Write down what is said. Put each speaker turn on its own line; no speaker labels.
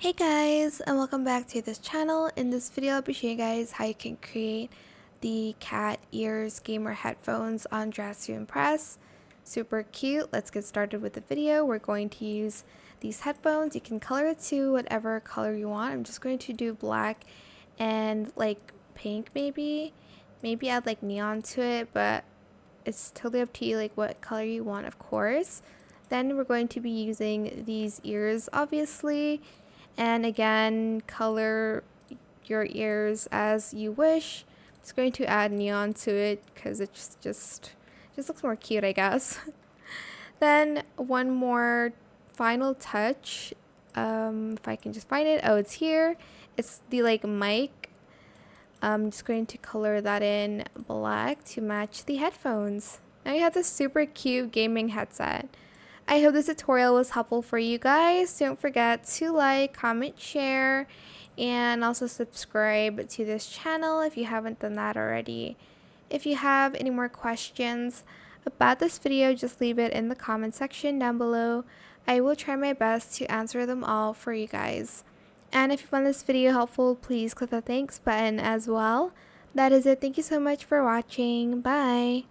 Hey guys, and welcome back to this channel. In this video I'll be showing you guys how you can create the cat ears gamer headphones on Dress to Impress. Super cute. Let's get started with the video. We're going to use these headphones. You can color it to whatever color you want. I'm just going to do black and like pink maybe add like neon to it, but it's totally up to you like what color you want, of course. Then we're going to be using these ears obviously, and again color your ears as you wish. I'm just going to add neon to it because it just looks more cute, I guess. Then one more final touch, if I can just find it. Oh, it's here. It's the like mic. I'm just going to color that in black to match the headphones. Now you have this super cute gaming headset. I hope this tutorial was helpful for you guys. Don't forget to like, comment, share, and also subscribe to this channel if you haven't done that already. If you have any more questions about this video, just leave it in the comment section down below. I will try my best to answer them all for you guys. And if you found this video helpful, please click the thanks button as well. That is it. Thank you so much for watching. Bye.